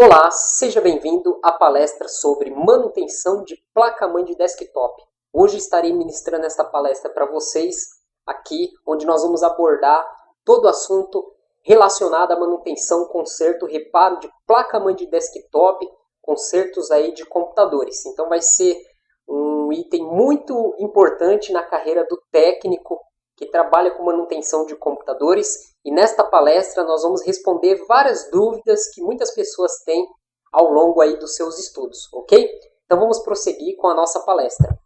Olá, seja bem-vindo à palestra sobre manutenção de placa-mãe de desktop. Hoje estarei ministrando esta palestra para vocês aqui, onde nós vamos abordar todo o assunto relacionado à manutenção, conserto, reparo de placa-mãe de desktop, consertos aí de computadores. Então vai ser um item muito importante na carreira do técnico que trabalha com manutenção de computadores. E nesta palestra nós vamos responder várias dúvidas que muitas pessoas têm ao longo aí dos seus estudos, ok? Então vamos prosseguir com a nossa palestra.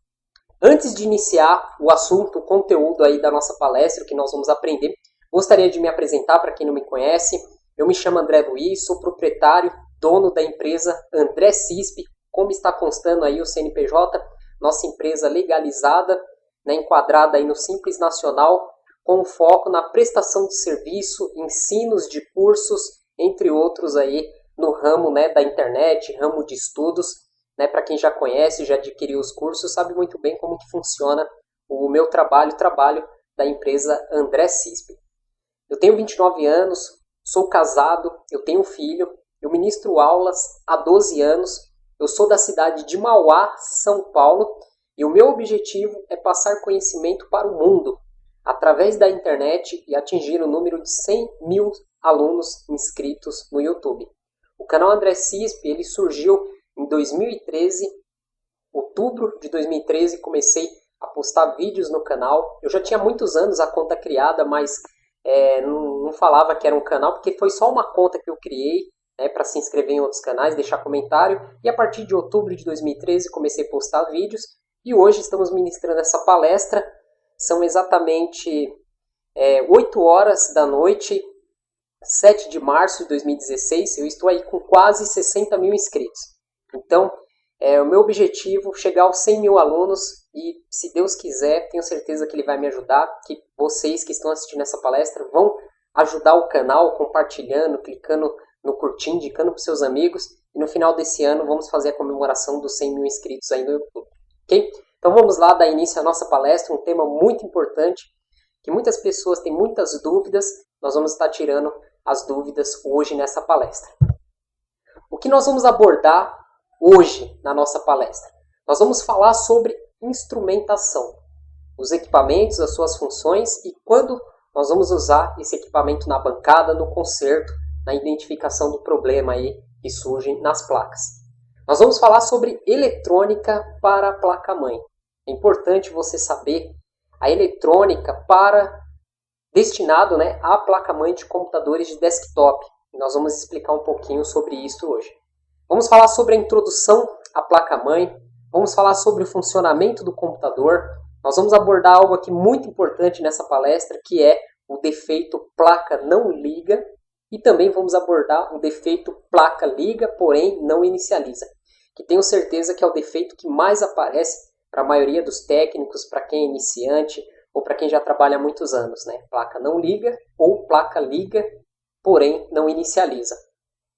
Antes de iniciar o assunto, o conteúdo aí da nossa palestra, o que nós vamos aprender, gostaria de me apresentar para quem não me conhece. Eu me chamo André Luiz, sou proprietário, dono da empresa André CISP, como está constando aí o CNPJ, nossa empresa legalizada, enquadrada aí no Simples Nacional, com foco na prestação de serviço, ensinos de cursos, entre outros aí no ramo da internet, ramo de estudos. Para quem já conhece, já adquiriu os cursos, sabe muito bem como que funciona o meu trabalho, o trabalho da empresa André CISP. Eu tenho 29 anos, sou casado, eu tenho um filho, eu ministro aulas há 12 anos, eu sou da cidade de Mauá, São Paulo, e o meu objetivo é passar conhecimento para o mundo, através da internet e atingir o número de 100 mil alunos inscritos no YouTube. O canal André CISP ele surgiu em 2013, outubro de 2013, comecei a postar vídeos no canal. Eu já tinha muitos anos a conta criada, mas não falava que era um canal, porque foi só uma conta que eu criei para se inscrever em outros canais, deixar comentário. E a partir de outubro de 2013 comecei a postar vídeos e hoje estamos ministrando essa palestra. São exatamente 8 horas da noite, 7 de março de 2016. Eu estou aí com quase 60 mil inscritos. Então, o meu objetivo é chegar aos 100 mil alunos e, se Deus quiser, tenho certeza que ele vai me ajudar, que vocês que estão assistindo essa palestra vão ajudar o canal compartilhando, clicando no curtir, indicando para os seus amigos. E no final desse ano vamos fazer a comemoração dos 100 mil inscritos aí no YouTube. Ok? Então vamos lá dar início à nossa palestra, um tema muito importante, que muitas pessoas têm muitas dúvidas, nós vamos estar tirando as dúvidas hoje nessa palestra. O que nós vamos abordar hoje na nossa palestra? Nós vamos falar sobre instrumentação, os equipamentos, as suas funções e quando nós vamos usar esse equipamento na bancada, no conserto, na identificação do problema aí que surge nas placas. Nós vamos falar sobre eletrônica para a placa-mãe. É importante você saber a eletrônica destinado à placa-mãe de computadores de desktop. E nós vamos explicar um pouquinho sobre isso hoje. Vamos falar sobre a introdução à placa-mãe. Vamos falar sobre o funcionamento do computador. Nós vamos abordar algo aqui muito importante nessa palestra, que é o defeito placa não liga. E também vamos abordar o defeito placa liga, porém não inicializa, que tenho certeza que é o defeito que mais aparece para a maioria dos técnicos, para quem é iniciante ou para quem já trabalha há muitos anos. Placa não liga ou placa liga, porém não inicializa.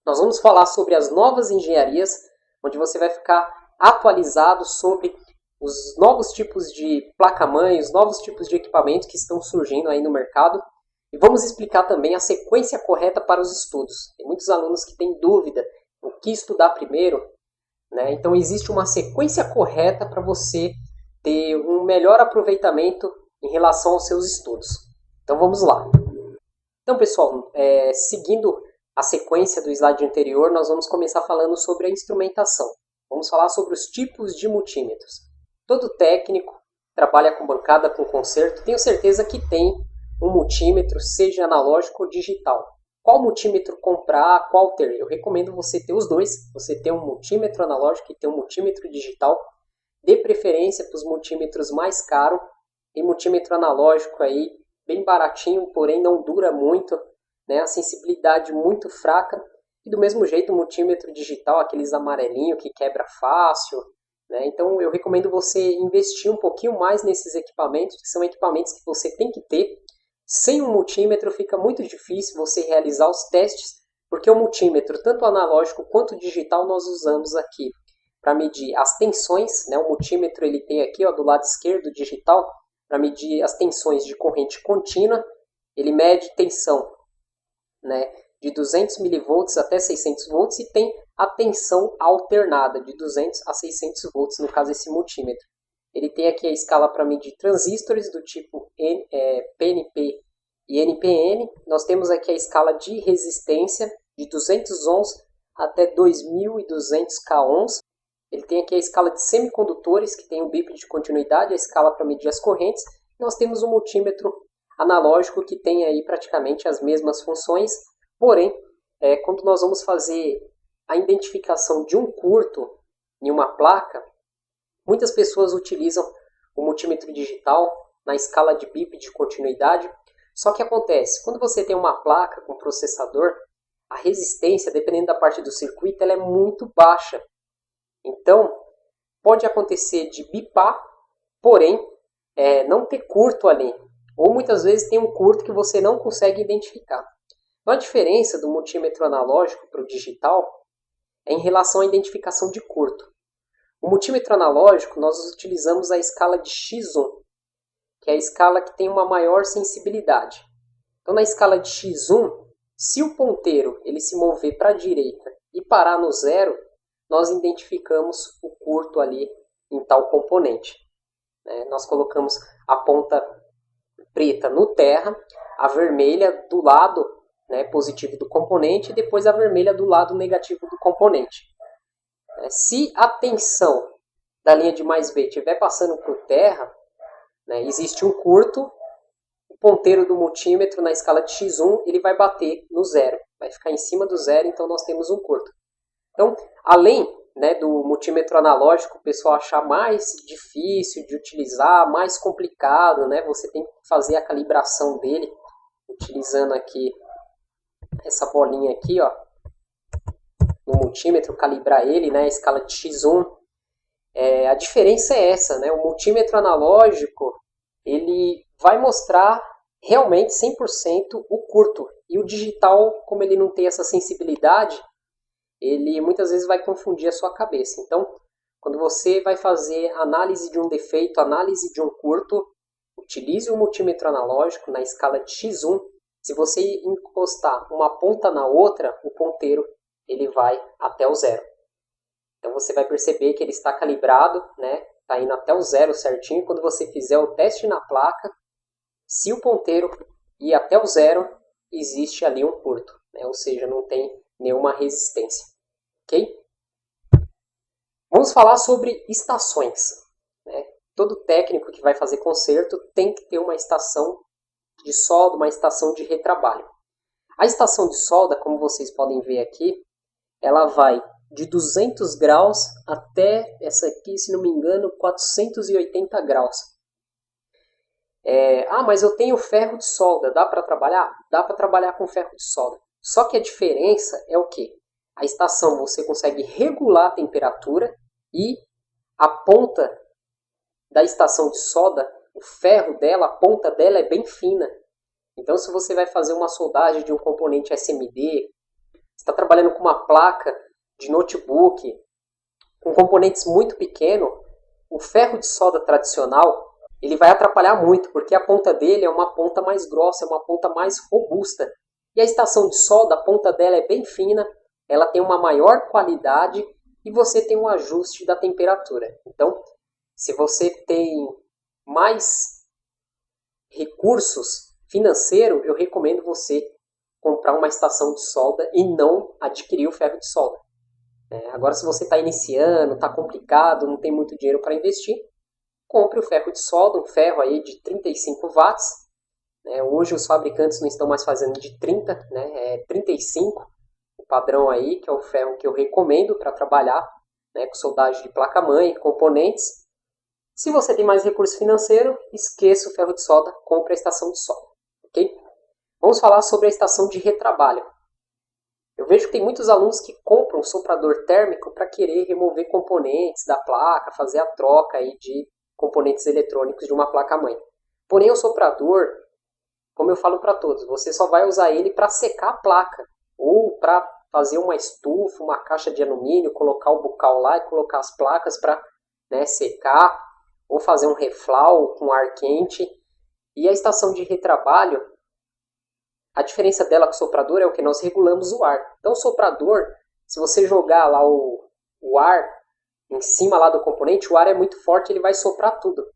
Nós vamos falar sobre as novas engenharias, onde você vai ficar atualizado sobre os novos tipos de placa-mãe, os novos tipos de equipamentos que estão surgindo aí no mercado. E vamos explicar também a sequência correta para os estudos. Tem muitos alunos que têm dúvida o que estudar primeiro. Então existe uma sequência correta para você ter um melhor aproveitamento em relação aos seus estudos. Então vamos lá. Então pessoal, seguindo a sequência do slide anterior, nós vamos começar falando sobre a instrumentação. Vamos falar sobre os tipos de multímetros. Todo técnico trabalha com bancada, com conserto, tenho certeza que tem um multímetro, seja analógico ou digital. Qual multímetro comprar, qual ter? Eu recomendo você ter os dois. Você ter um multímetro analógico e ter um multímetro digital. Dê preferência para os multímetros mais caros. Tem multímetro analógico aí, bem baratinho, porém não dura muito. A sensibilidade muito fraca. E do mesmo jeito o multímetro digital, aqueles amarelinhos que quebra fácil. Então eu recomendo você investir um pouquinho mais nesses equipamentos, que são equipamentos que você tem que ter. Sem um multímetro fica muito difícil você realizar os testes, porque o multímetro, tanto analógico quanto digital, nós usamos aqui para medir as tensões. O multímetro ele tem aqui do lado esquerdo, digital, para medir as tensões de corrente contínua. Ele mede tensão de 200 mV até 600 volts e tem a tensão alternada de 200 a 600 volts, no caso esse multímetro. Ele tem aqui a escala para medir transistores do tipo PNP e NPN. Nós temos aqui a escala de resistência de 200 ohms até 2200 k ohms. Ele tem aqui a escala de semicondutores, que tem o bip de continuidade, a escala para medir as correntes. Nós temos um multímetro analógico que tem aí praticamente as mesmas funções, porém, quando nós vamos fazer a identificação de um curto em uma placa, muitas pessoas utilizam o multímetro digital na escala de bip de continuidade. Só que acontece, quando você tem uma placa com processador, a resistência, dependendo da parte do circuito, ela é muito baixa. Então, pode acontecer de bipar, porém, não ter curto ali. Ou muitas vezes tem um curto que você não consegue identificar. Então, a diferença do multímetro analógico para o digital é em relação à identificação de curto. O multímetro analógico, nós utilizamos a escala de X1, que é a escala que tem uma maior sensibilidade. Então, na escala de X1, se o ponteiro ele se mover para a direita e parar no zero, nós identificamos o curto ali em tal componente. Nós colocamos a ponta preta no terra, a vermelha do lado positivo do componente e depois a vermelha do lado negativo do componente. Se a tensão da linha de mais B estiver passando por terra, existe um curto, o ponteiro do multímetro na escala de X1 ele vai bater no zero, vai ficar em cima do zero, então nós temos um curto. Então, além do multímetro analógico, o pessoal achar mais difícil de utilizar, mais complicado, você tem que fazer a calibração dele, utilizando aqui essa bolinha aqui, ó, no multímetro, calibrar ele, a escala de X1. A diferença é essa, o multímetro analógico, ele vai mostrar realmente 100% o curto, e o digital, como ele não tem essa sensibilidade, ele muitas vezes vai confundir a sua cabeça. Então, quando você vai fazer análise de um defeito, análise de um curto, utilize o multímetro analógico na escala de X1. Se você encostar uma ponta na outra, o ponteiro ele vai até o zero. Então você vai perceber que ele está calibrado, está indo até o zero certinho. Quando você fizer o teste na placa, se o ponteiro ir até o zero, existe ali um curto, ou seja, não tem nenhuma resistência. Ok? Vamos falar sobre estações. Todo técnico que vai fazer conserto tem que ter uma estação de solda, uma estação de retrabalho. A estação de solda, como vocês podem ver aqui, ela vai de 200 graus até essa aqui, se não me engano, 480 graus. Mas eu tenho ferro de solda, dá para trabalhar? Dá para trabalhar com ferro de solda. Só que a diferença é o quê? A estação você consegue regular a temperatura e a ponta da estação de solda, o ferro dela, a ponta dela é bem fina. Então se você vai fazer uma soldagem de um componente SMD, está trabalhando com uma placa de notebook, com componentes muito pequenos, o ferro de solda tradicional ele vai atrapalhar muito, porque a ponta dele é uma ponta mais grossa, é uma ponta mais robusta. E a estação de solda, a ponta dela é bem fina, ela tem uma maior qualidade e você tem um ajuste da temperatura. Então, se você tem mais recursos financeiros, eu recomendo você comprar uma estação de solda e não adquirir o ferro de solda. Agora, se você está iniciando, está complicado, não tem muito dinheiro para investir, compre o ferro de solda, um ferro aí de 35 watts. Hoje os fabricantes não estão mais fazendo de 30, é 35 o padrão aí, que é o ferro que eu recomendo para trabalhar com soldagem de placa-mãe, componentes. Se você tem mais recurso financeiro, esqueça o ferro de solda, compre a estação de solda. Ok? Vamos falar sobre a estação de retrabalho. Eu vejo que tem muitos alunos que compram um soprador térmico para querer remover componentes da placa, fazer a troca aí de componentes eletrônicos de uma placa-mãe. Porém, o soprador, como eu falo para todos, você só vai usar ele para secar a placa ou para fazer uma estufa, uma caixa de alumínio, colocar o bocal lá e colocar as placas para secar, ou fazer um reflau com ar quente. E a estação de retrabalho, a diferença dela com o soprador é o que? Nós regulamos o ar. Então o soprador, se você jogar lá o ar em cima lá do componente, o ar é muito forte, ele vai soprar tudo.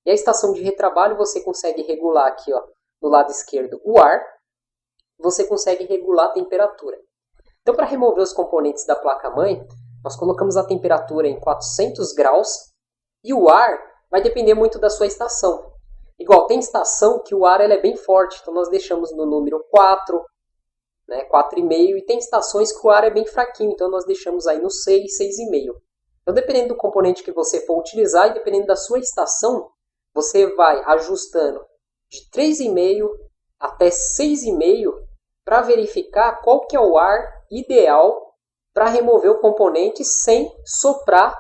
E a estação de retrabalho você consegue regular aqui, ó, do lado esquerdo o ar, você consegue regular a temperatura. Então para remover os componentes da placa-mãe, nós colocamos a temperatura em 400 graus e o ar vai depender muito da sua estação. Igual, tem estação que o ar é bem forte, então nós deixamos no número 4, né, 4,5, e tem estações que o ar é bem fraquinho, então nós deixamos aí no 6, 6,5. Então dependendo do componente que você for utilizar e dependendo da sua estação, você vai ajustando de 3,5 até 6,5 para verificar qual que é o ar ideal para remover o componente sem soprar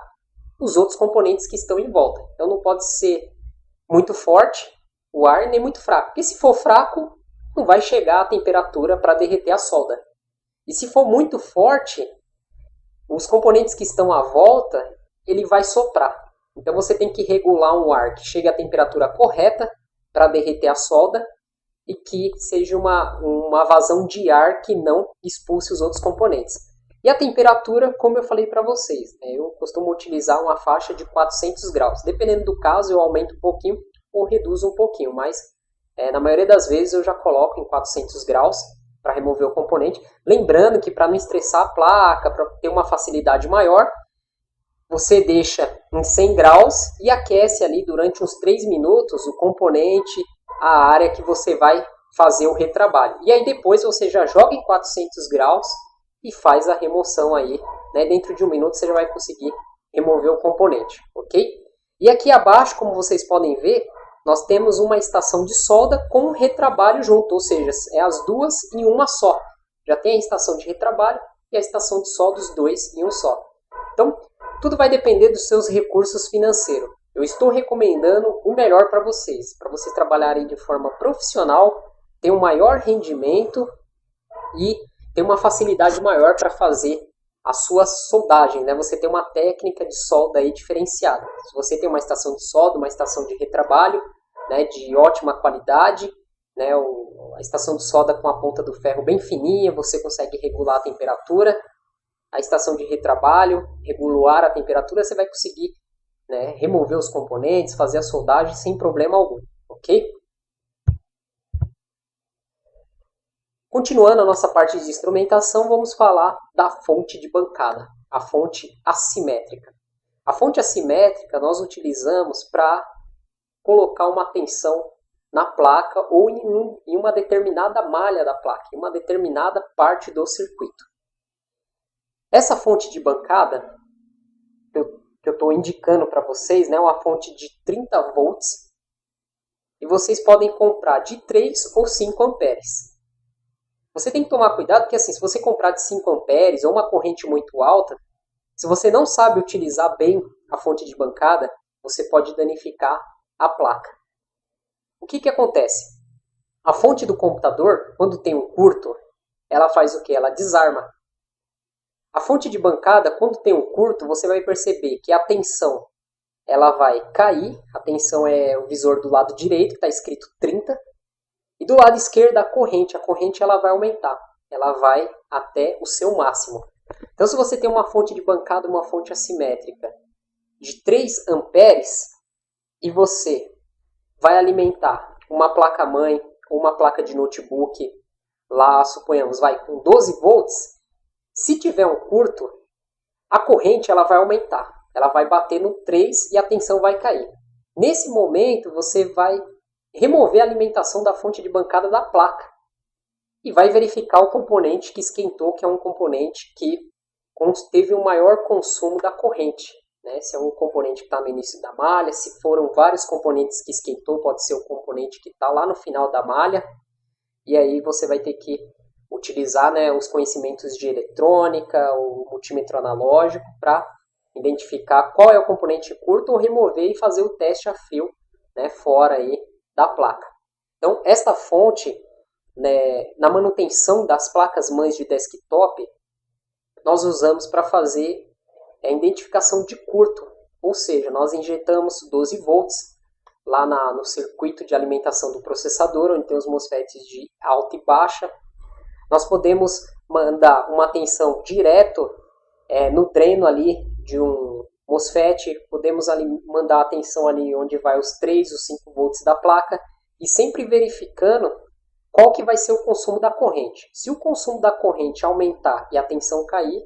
os outros componentes que estão em volta. Então não pode ser muito forte o ar nem muito fraco, porque se for fraco não vai chegar a temperatura para derreter a solda. E se for muito forte, os componentes que estão à volta, ele vai soprar. Então você tem que regular um ar que chegue à temperatura correta para derreter a solda e que seja uma vazão de ar que não expulse os outros componentes. E a temperatura, como eu falei para vocês, né, eu costumo utilizar uma faixa de 400 graus. Dependendo do caso, eu aumento um pouquinho ou reduzo um pouquinho, mas na maioria das vezes eu já coloco em 400 graus para remover o componente. Lembrando que para não estressar a placa, para ter uma facilidade maior, você deixa em 100 graus e aquece ali durante uns 3 minutos o componente, a área que você vai fazer o retrabalho. E aí depois você já joga em 400 graus e faz a remoção aí, né? Dentro de 1 minuto você já vai conseguir remover o componente, ok? E aqui abaixo, como vocês podem ver, nós temos uma estação de solda com retrabalho junto, ou seja, é as duas em uma só. Já tem a estação de retrabalho e a estação de solda, os dois em um só. Então, tudo vai depender dos seus recursos financeiros. Eu estou recomendando o melhor para vocês trabalharem de forma profissional, ter um maior rendimento e ter uma facilidade maior para fazer a sua soldagem, né? Você tem uma técnica de solda aí diferenciada. Se você tem uma estação de solda, uma estação de retrabalho, né, de ótima qualidade, né, a estação de solda com a ponta do ferro bem fininha, você consegue regular a temperatura. A estação de retrabalho, regular a temperatura, você vai conseguir, né, remover os componentes, fazer a soldagem sem problema algum, ok? Continuando a nossa parte de instrumentação, vamos falar da fonte de bancada, a fonte assimétrica. A fonte assimétrica nós utilizamos para colocar uma tensão na placa ou em uma determinada malha da placa, em uma determinada parte do circuito. Essa fonte de bancada que eu estou indicando para vocês, né, uma fonte de 30 volts, e vocês podem comprar de 3 ou 5 amperes. Você tem que tomar cuidado, porque assim, se você comprar de 5 amperes ou uma corrente muito alta, se você não sabe utilizar bem a fonte de bancada, você pode danificar a placa. O que acontece? A fonte do computador, quando tem um curto, ela faz o que? Ela desarma. A fonte de bancada, quando tem um curto, você vai perceber que a tensão ela vai cair. A tensão é o visor do lado direito, que está escrito 30. E do lado esquerdo, a corrente ela vai aumentar. Ela vai até o seu máximo. Então, se você tem uma fonte de bancada, uma fonte assimétrica de 3 amperes, e você vai alimentar uma placa-mãe ou uma placa de notebook, lá, suponhamos, vai com 12 volts, se tiver um curto, a corrente ela vai aumentar. Ela vai bater no 3 e a tensão vai cair. Nesse momento, você vai remover a alimentação da fonte de bancada da placa e vai verificar o componente que esquentou, que é um componente que teve um maior consumo da corrente. Né? Se é um componente que está no início da malha, se foram vários componentes que esquentou, pode ser o componente que está lá no final da malha. E aí você vai ter que utilizar, né, os conhecimentos de eletrônica, o multímetro analógico, para identificar qual é o componente curto ou remover e fazer o teste a fio, né, fora aí da placa. Então, esta fonte, né, na manutenção das placas-mães de desktop, nós usamos para fazer a identificação de curto, ou seja, nós injetamos 12 volts lá no circuito de alimentação do processador, onde tem os MOSFETs de alta e baixa. Nós podemos mandar uma tensão direto no dreno ali de um MOSFET, podemos ali mandar a tensão ali onde vai os 3, os 5 volts da placa, e sempre verificando qual que vai ser o consumo da corrente. Se o consumo da corrente aumentar e a tensão cair,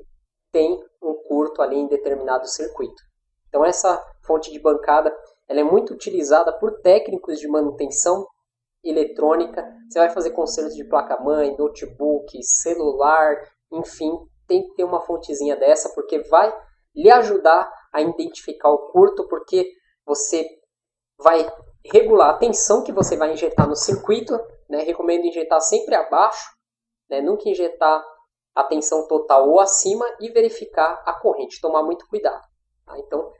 tem um curto ali em determinado circuito. Então essa fonte de bancada ela é muito utilizada por técnicos de manutenção eletrônica. Você vai fazer consertos de placa-mãe, notebook, celular, enfim, tem que ter uma fontezinha dessa, porque vai lhe ajudar a identificar o curto, porque você vai regular a tensão que você vai injetar no circuito, né? Recomendo injetar sempre abaixo, né? Nunca injetar a tensão total ou acima, e verificar a corrente, tomar muito cuidado. Tá? Então,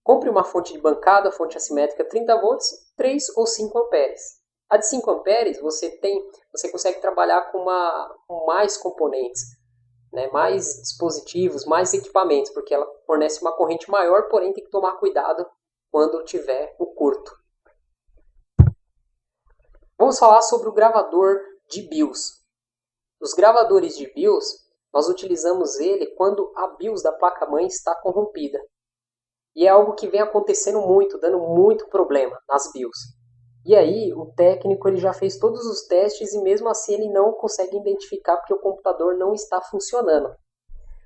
compre uma fonte de bancada, fonte assimétrica 30 volts, 3 ou 5 amperes. A de 5 amperes você consegue trabalhar com mais componentes, né? Mais dispositivos, mais equipamentos, porque ela fornece uma corrente maior, porém tem que tomar cuidado quando tiver o curto. Vamos falar sobre o gravador de BIOS. Os gravadores de BIOS, nós utilizamos ele quando a BIOS da placa-mãe está corrompida. E é algo que vem acontecendo muito, dando muito problema nas BIOS. E aí o técnico ele já fez todos os testes e mesmo assim ele não consegue identificar porque o computador não está funcionando.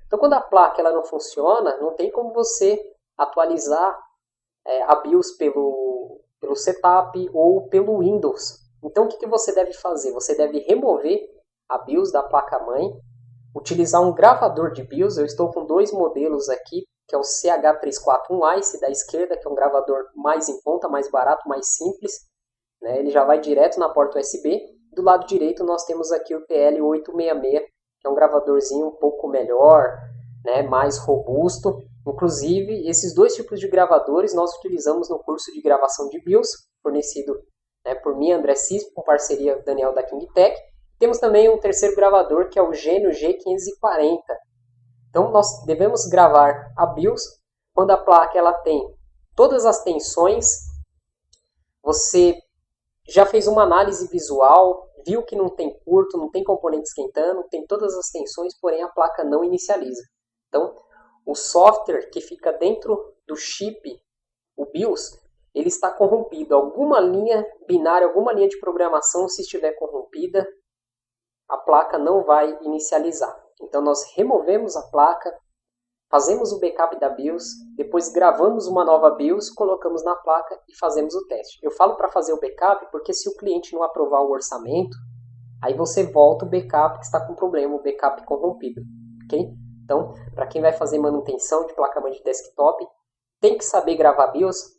Então quando a placa ela não funciona, não tem como você atualizar a BIOS pelo setup ou pelo Windows. Então o que você deve fazer? Você deve remover a BIOS da placa-mãe, utilizar um gravador de BIOS. Eu estou com 2 modelos aqui, que é o CH341A, esse da esquerda, que é um gravador mais em conta, mais barato, mais simples, né? Ele já vai direto na porta USB. Do lado direito nós temos aqui o TL866, que é um gravadorzinho um pouco melhor, né? Mais robusto. Inclusive, esses 2 tipos de gravadores nós utilizamos no curso de gravação de BIOS, fornecido, né, por mim, André Cisco, com parceria Daniel da KingTech. Temos também um terceiro gravador, que é o Genio G540. Então, nós devemos gravar a BIOS quando a placa ela tem todas as tensões. Você já fez uma análise visual, viu que não tem curto, não tem componente esquentando, tem todas as tensões, porém a placa não inicializa. Então, o software que fica dentro do chip, o BIOS, ele está corrompido. Alguma linha binária, alguma linha de programação, se estiver corrompida, a placa não vai inicializar. Então nós removemos a placa, fazemos o backup da BIOS, depois gravamos uma nova BIOS, colocamos na placa e fazemos o teste. Eu falo para fazer o backup porque se o cliente não aprovar o orçamento, aí você volta o backup que está com problema, o backup corrompido. Ok? Então, para quem vai fazer manutenção de placa-mãe de desktop, tem que saber gravar BIOS,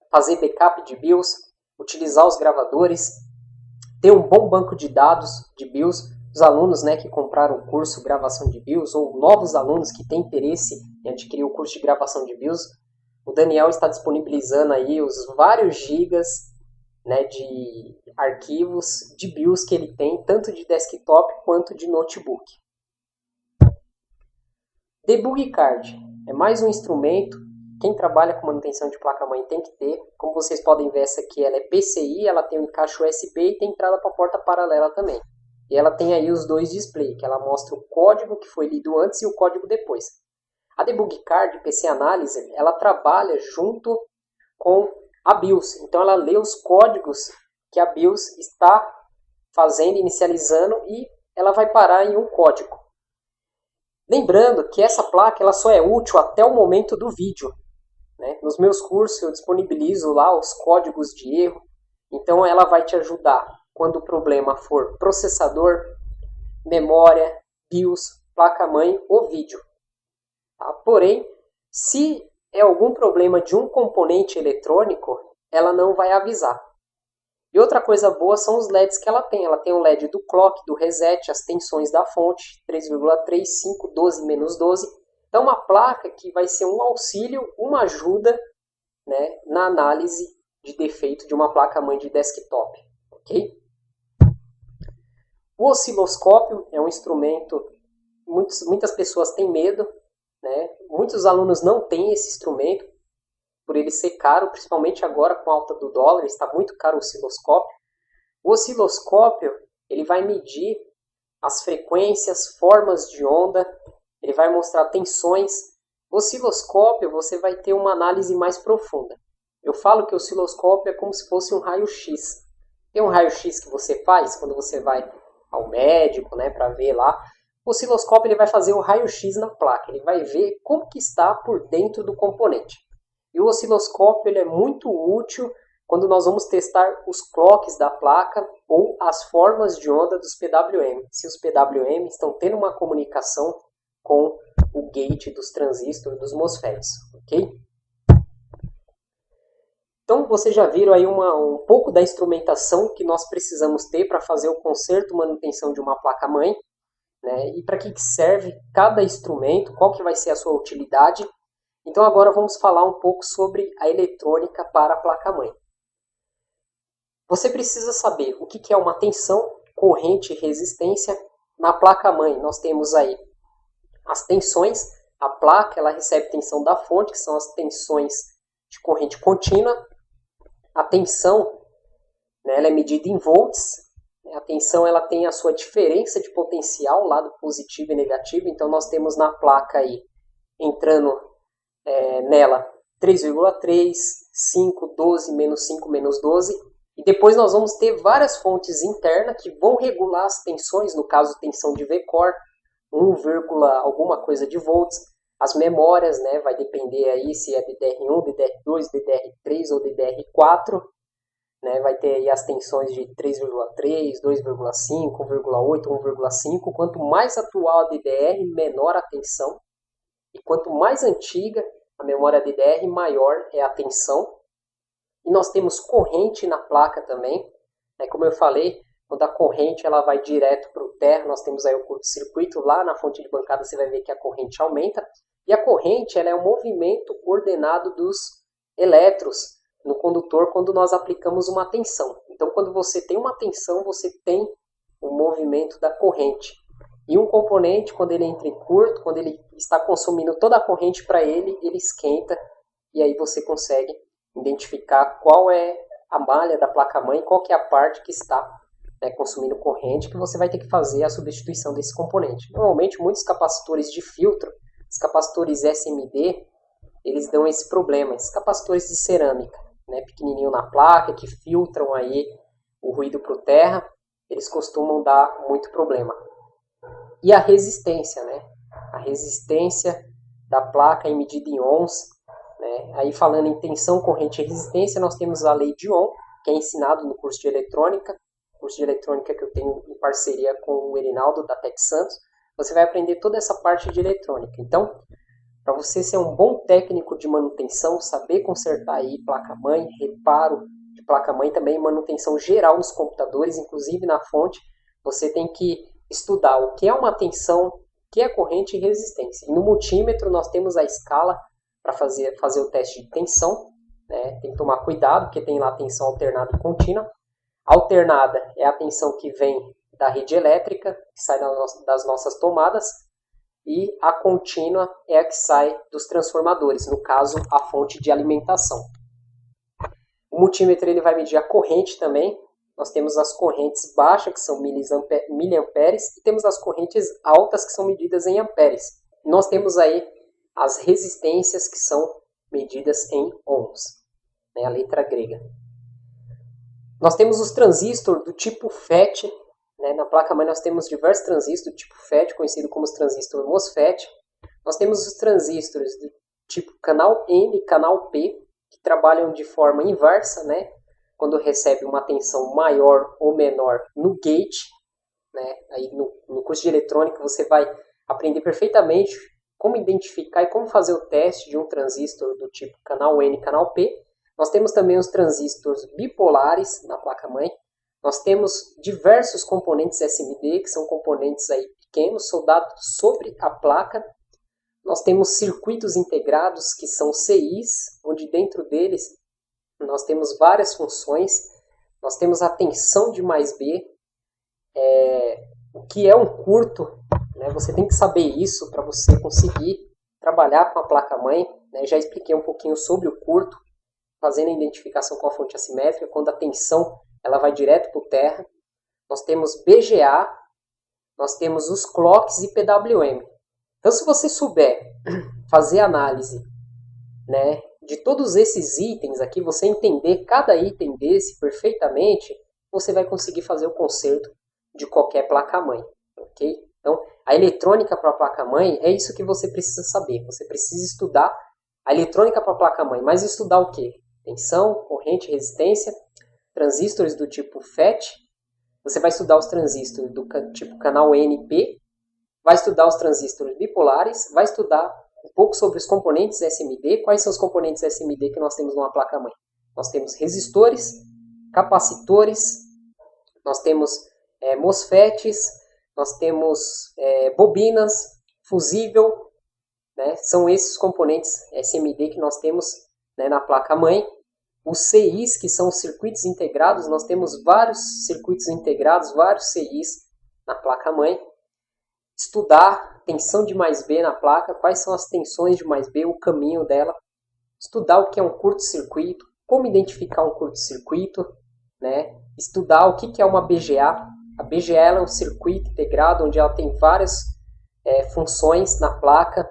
fazer backup de BIOS, utilizar os gravadores, ter um bom banco de dados de BIOS. Os alunos, né, que compraram o curso gravação de BIOS, ou novos alunos que têm interesse em adquirir o curso de gravação de BIOS, o Daniel está disponibilizando aí os vários gigas, né, de arquivos de BIOS que ele tem, tanto de desktop quanto de notebook. Debug Card é mais um instrumento. Quem trabalha com manutenção de placa-mãe tem que ter. Como vocês podem ver, essa aqui ela é PCI, ela tem um encaixe USB e tem entrada para porta paralela também. E ela tem aí os 2 displays, que ela mostra o código que foi lido antes e o código depois. A Debug Card PC Analyzer, ela trabalha junto com a BIOS. Então ela lê os códigos que a BIOS está fazendo, inicializando, e ela vai parar em um código. Lembrando que essa placa ela só é útil até o momento do vídeo, né? Nos meus cursos eu disponibilizo lá os códigos de erro, então ela vai te ajudar quando o problema for processador, memória, BIOS, placa-mãe ou vídeo. Tá? Porém, se é algum problema de um componente eletrônico, ela não vai avisar. E outra coisa boa são os LEDs que ela tem. Ela tem o LED do clock, do reset, as tensões da fonte, 3,3, 5, 12, menos 12. Então, uma placa que vai ser um auxílio, uma ajuda, né, na análise de defeito de uma placa-mãe de desktop. Ok? O osciloscópio é um instrumento, muitas pessoas têm medo, né? Muitos alunos não têm esse instrumento. por ele ser caro, principalmente agora com a alta do dólar, está muito caro o osciloscópio. O osciloscópio ele vai medir as frequências, formas de onda, ele vai mostrar tensões. O osciloscópio você vai ter uma análise mais profunda. Eu falo que o osciloscópio é como se fosse um raio-x. Tem um raio-x que você faz quando você vai ao médico, né, para ver lá. O osciloscópio ele vai fazer o raio-x na placa, ele vai ver como que está por dentro do componente. E o osciloscópio ele é muito útil quando nós vamos testar os clocks da placa ou as formas de onda dos PWM. Se os PWM estão tendo uma comunicação com o gate dos transistores dos MOSFETs, ok? Então, vocês já viram aí um pouco da instrumentação que nós precisamos ter para fazer o conserto e manutenção de uma placa-mãe, né? E para que serve cada instrumento, qual que vai ser a sua utilidade. Então, agora vamos falar um pouco sobre a eletrônica para a placa-mãe. Você precisa saber o que é uma tensão, corrente e resistência. Na placa-mãe, nós temos aí as tensões. A placa ela recebe tensão da fonte, que são as tensões de corrente contínua. A tensão, né, ela é medida em volts. A tensão ela tem a sua diferença de potencial, lado positivo e negativo. Então nós temos na placa aí, entrando nela 3,3, 5, 12, menos 5, menos 12. E depois nós vamos ter várias fontes internas que vão regular as tensões, no caso tensão de V-core, 1, alguma coisa de volts. As memórias, né, vai depender aí se é DDR1, DDR2, DDR3 ou DDR4. Né, vai ter aí as tensões de 3,3, 2,5, 1,8, 1,5. Quanto mais atual a DDR, menor a tensão. E quanto mais antiga a memória DDR, maior é a tensão. E nós temos corrente na placa também. Como eu falei, quando a corrente ela vai direto para o terra, nós temos aí o curto-circuito. Lá na fonte de bancada você vai ver que a corrente aumenta. E a corrente ela é um movimento coordenado dos elétrons no condutor quando nós aplicamos uma tensão. Então, quando você tem uma tensão, você tem o movimento da corrente. E um componente, quando ele entra em curto, quando ele está consumindo toda a corrente para ele, ele esquenta. E aí você consegue identificar qual é a malha da placa-mãe, qual que é a parte que está consumindo corrente, que você vai ter que fazer a substituição desse componente. Normalmente, muitos capacitores de filtro, os capacitores SMD, eles dão esse problema. Esses capacitores de cerâmica, pequenininho na placa, que filtram aí o ruído para o terra, eles costumam dar muito problema. E a resistência, a resistência da placa é medida em ohms. Aí falando em tensão, corrente e resistência, nós temos a lei de Ohm, que é ensinado no curso de eletrônica, que eu tenho em parceria com o Erinaldo da Tec Santos. Você vai aprender toda essa parte de eletrônica. Então, para você ser um bom técnico de manutenção, saber consertar aí placa-mãe, reparo de placa-mãe, também manutenção geral nos computadores, inclusive na fonte, você tem que estudar o que é uma tensão, o que é corrente e resistência. E no multímetro nós temos a escala para fazer o teste de tensão. Tem que tomar cuidado, porque tem lá tensão alternada e contínua. Alternada é a tensão que vem da rede elétrica, que sai das nossas tomadas. E a contínua é a que sai dos transformadores, no caso, a fonte de alimentação. O multímetro ele vai medir a corrente também. Nós temos as correntes baixas, que são miliamperes, e temos as correntes altas, que são medidas em amperes. E nós temos aí as resistências, que são medidas em ohms, a letra grega. Nós temos os transistores do tipo FET. Na placa-mãe nós temos diversos transistores do tipo FET, conhecido como os transistores MOSFET. Nós temos os transistores do tipo canal N e canal P, que trabalham de forma inversa, quando recebe uma tensão maior ou menor no gate. Aí no curso de eletrônica você vai aprender perfeitamente como identificar e como fazer o teste de um transistor do tipo canal N e canal P. Nós temos também os transistores bipolares na placa-mãe. Nós temos diversos componentes SMD, que são componentes aí pequenos, soldados sobre a placa. Nós temos circuitos integrados, que são CIs, onde dentro deles nós temos várias funções. Nós temos a tensão de mais B, o que é um curto. Você tem que saber isso para você conseguir trabalhar com a placa-mãe. né? Já expliquei um pouquinho sobre o curto, fazendo a identificação com a fonte assimétrica, quando a tensão ela vai direto para o terra. Nós temos BGA, nós temos os clocks e PWM. Então, se você souber fazer análise, né, de todos esses itens aqui, você entender cada item desse perfeitamente, você vai conseguir fazer o conserto de qualquer placa-mãe, ok? Então, a eletrônica para a placa-mãe é isso que você precisa saber. Você precisa estudar a eletrônica para a placa-mãe, mas estudar o quê? Tensão, corrente, resistência, transistores do tipo FET. Você vai estudar os transistores do tipo canal NP, vai estudar os transistores bipolares, vai estudar um pouco sobre os componentes SMD. Quais são os componentes SMD que nós temos numa placa-mãe? Nós temos resistores, capacitores, nós temos MOSFETs, nós temos bobinas, fusível, né? São esses componentes SMD que nós temos, né, na placa-mãe. Os CIs, que são os circuitos integrados, nós temos vários circuitos integrados, vários CIs na placa-mãe. Estudar tensão de mais B na placa, quais são as tensões de mais B, o caminho dela. Estudar o que é um curto-circuito, como identificar um curto-circuito, né? Estudar o que é uma BGA. A BGA é um circuito integrado onde ela tem várias funções na placa.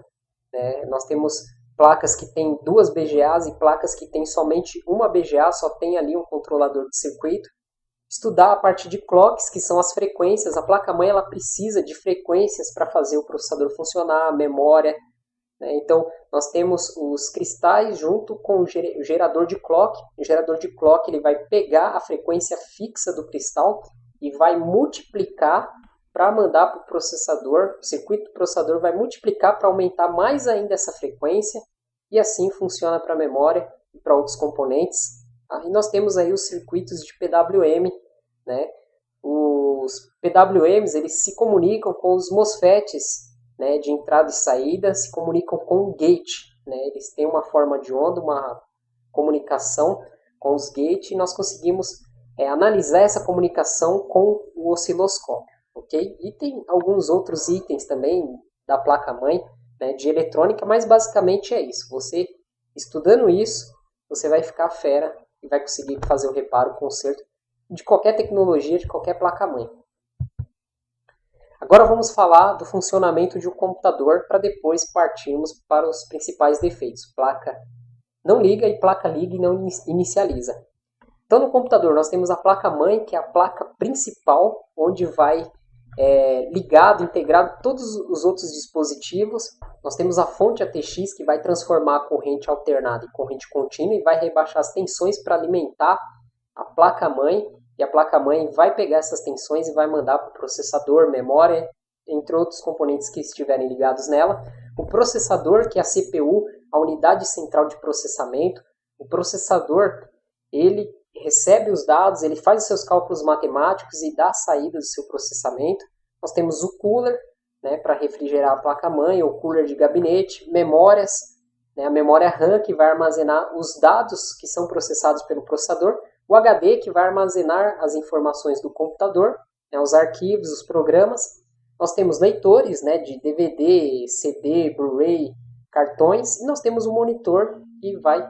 Né? Nós temos placas que têm 2 BGAs e placas que têm somente uma BGA, só tem ali um controlador de circuito. Estudar a parte de clocks, que são as frequências. A placa-mãe ela precisa de frequências para fazer o processador funcionar, a memória. Né? Então, nós temos os cristais junto com o gerador de clock. O gerador de clock ele vai pegar a frequência fixa do cristal e vai multiplicar para mandar para o processador. O circuito do processador vai multiplicar para aumentar mais ainda essa frequência. E assim funciona para a memória e para outros componentes. E nós temos aí os circuitos de PWM, né? Os PWMs eles se comunicam com os MOSFETs, né, de entrada e saída, se comunicam com o gate, né? Eles têm uma forma de onda, uma comunicação com os gates, e nós conseguimos analisar essa comunicação com o osciloscópio, ok? E tem alguns outros itens também da placa-mãe, né, de eletrônica, mas basicamente é isso. Você estudando isso, você vai ficar fera e vai conseguir fazer o reparo, o conserto de qualquer tecnologia, de qualquer placa-mãe. Agora vamos falar do funcionamento de um computador para depois partirmos para os principais defeitos. Placa não liga e placa liga e não inicializa. Então no computador nós temos a placa-mãe, que é a placa principal, onde vai ligado, integrado todos os outros dispositivos. Nós temos a fonte ATX, que vai transformar a corrente alternada em corrente contínua e vai rebaixar as tensões para alimentar a placa-mãe. E a placa-mãe vai pegar essas tensões e vai mandar para o processador, memória, entre outros componentes que estiverem ligados nela. O processador, que é a CPU, a unidade central de processamento. O processador, ele recebe os dados, ele faz os seus cálculos matemáticos e dá a saída do seu processamento. Nós temos o cooler, né, para refrigerar a placa-mãe, ou cooler de gabinete, memórias, né, a memória RAM, que vai armazenar os dados que são processados pelo processador, o HD, que vai armazenar as informações do computador, né, os arquivos, os programas. Nós temos leitores, né, de DVD, CD, Blu-ray, cartões, e nós temos o monitor, que vai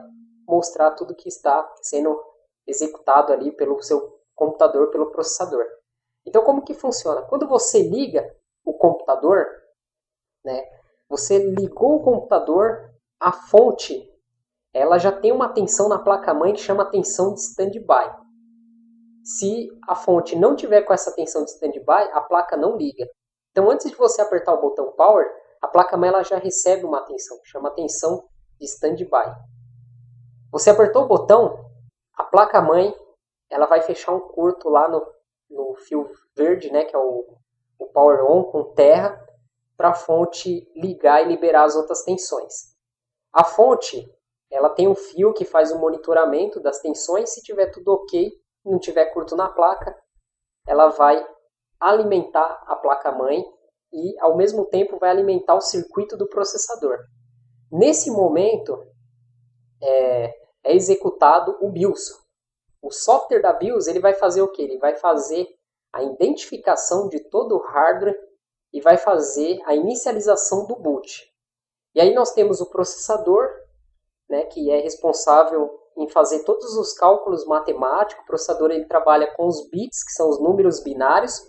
mostrar tudo que está sendo executado ali pelo seu computador, pelo processador. Então, como que funciona? Quando você liga o computador, né, você ligou o computador, a fonte, ela já tem uma tensão na placa-mãe que chama tensão de standby. Se a fonte não tiver com essa tensão de standby, a placa não liga. Então, antes de você apertar o botão Power, a placa-mãe ela já recebe uma tensão, que chama tensão de standby. Você apertou o botão, a placa-mãe ela vai fechar um curto lá no fio verde, né, que é o Power On com terra, para a fonte ligar e liberar as outras tensões. A fonte ela tem um fio que faz o monitoramento das tensões. Se tiver tudo ok, não tiver curto na placa, ela vai alimentar a placa-mãe e, ao mesmo tempo, vai alimentar o circuito do processador. Nesse momento, é executado o BIOS. O software da BIOS ele vai fazer o quê? Ele vai fazer a identificação de todo o hardware e vai fazer a inicialização do boot. E aí nós temos o processador né, que é responsável em fazer todos os cálculos matemáticos. O processador ele trabalha com os bits, que são os números binários,